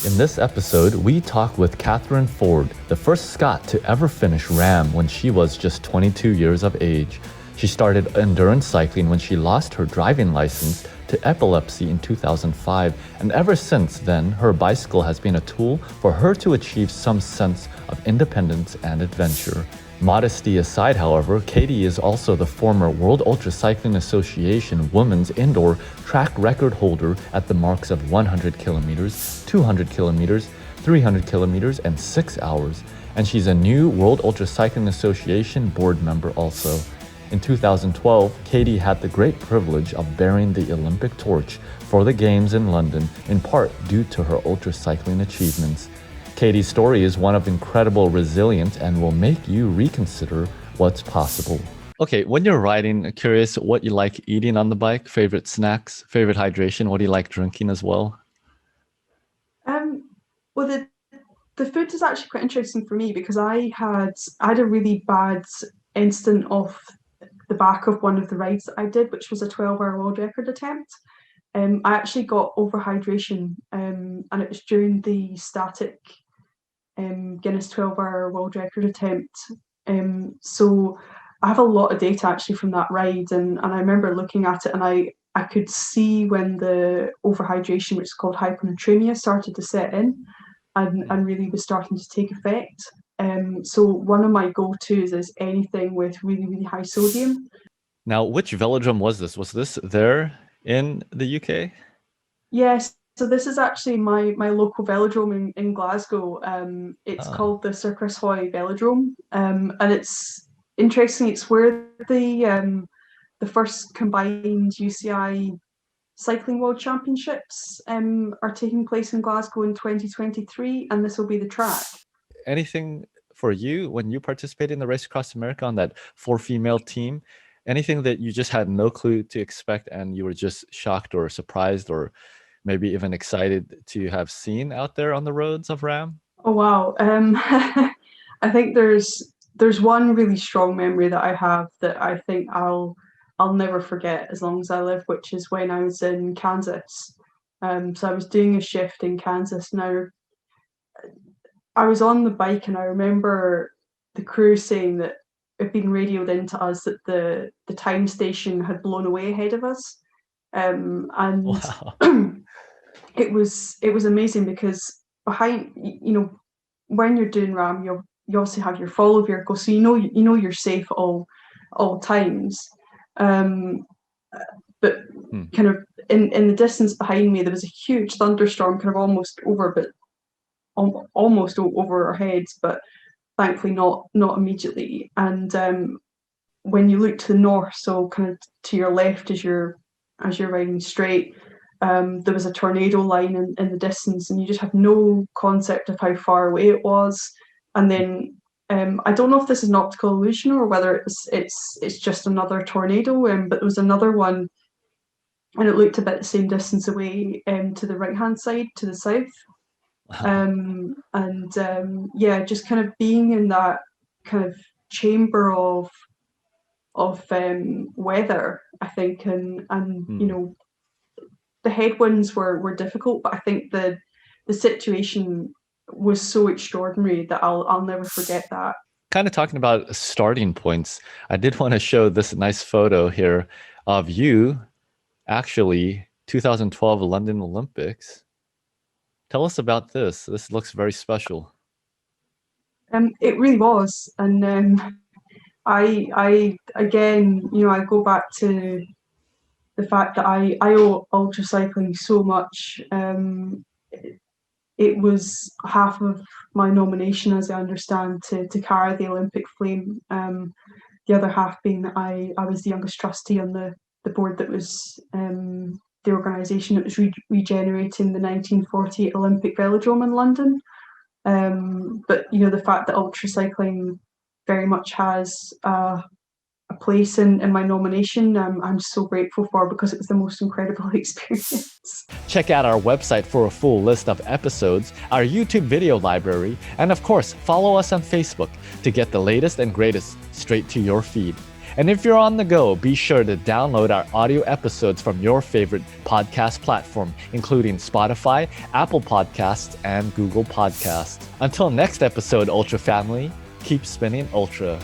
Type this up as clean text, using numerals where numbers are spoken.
In this episode, we talk with Catherine Ford, the first Scot to ever finish RAAM when she was just 22 years of age. She started endurance cycling when she lost her driving license to epilepsy in 2005, and ever since then, her bicycle has been a tool for her to achieve some sense of independence and adventure. Modesty aside, however, Katie is also the former World UltraCycling Association women's indoor track record holder at the marks of 100 kilometers, 200 kilometers, 300 kilometers, and 6 hours. And she's a new World UltraCycling Association board member also. In 2012, Katie had the great privilege of bearing the Olympic torch for the Games in London, in part due to her ultracycling achievements. Katie's story is one of incredible resilience and will make you reconsider what's possible. Okay, when you're riding, curious what you like eating on the bike, favorite snacks, favorite hydration, what do you like drinking as well? Well, the food is actually quite interesting for me because I had a really bad incident off the back of one of the rides that I did, which was a 12-hour world record attempt. I actually got overhydration, and it was during the static Guinness 12-hour world record attempt. So I have a lot of data actually from that ride, and I remember looking at it, and I could see when the overhydration, which is called hyponatremia, started to set in, and really was starting to take effect. So one of my go-tos is anything with really, really high sodium. Now, which velodrome was this? Was this there in the UK? Yes, so this is actually my local velodrome in Glasgow. It's Ah, called the Circus Hoy Velodrome, and it's interesting. It's where the first combined UCI Cycling World Championships are taking place in Glasgow in 2023, and this will be the track. anything for you when you participated in the Race Across America on that four-female team? Anything that you just had no clue to expect and you were just shocked or surprised or maybe even excited to have seen out there on the roads of RAAM? Oh wow. I think there's one really strong memory that I have that I think I'll never forget as long as I live, which is when I was in Kansas. So I was doing a shift in Kansas. Now I was on the bike, and I remember the crew saying that it had been radioed into us that the time station had blown away ahead of us. And Wow. it was amazing because behind, when you're doing RAM, you obviously have your follow vehicle, so you know you're safe at all times. Um, but Hmm. kind of in the distance behind me, there was a huge thunderstorm, kind of almost over our heads, but thankfully not immediately. And when you look to the north, so kind of to your left as you're riding straight, there was a tornado line in the distance, and you just have no concept of how far away it was. And then I don't know if this is an optical illusion or whether it's just another tornado, but there was another one, and it looked about the same distance away to the right hand side to the south. Wow. And Yeah, just kind of being in that kind of chamber of weather, I think, and Hmm. the headwinds were difficult, but I think the situation was so extraordinary that I'll never forget that. Kind of talking about starting points, I did want to show this nice photo here of you actually 2012 London Olympics. Tell us about this. This looks very special. It really was, and I again, I go back to the fact that I owe ultra cycling so much. It was half of my nomination, as I understand, to carry the Olympic flame. The other half being that I was the youngest trustee on the board that was the organisation that was regenerating the 1948 Olympic Velodrome in London. But the fact that ultra cycling very much has a place in my nomination, I'm so grateful for, because it was the most incredible experience. Check out our website for a full list of episodes, our YouTube video library, and of course, follow us on Facebook to get the latest and greatest straight to your feed. And if you're on the go, be sure to download our audio episodes from your favorite podcast platform, including Spotify, Apple Podcasts, and Google Podcasts. Until next episode, Ultra Family, keep spinning Ultra.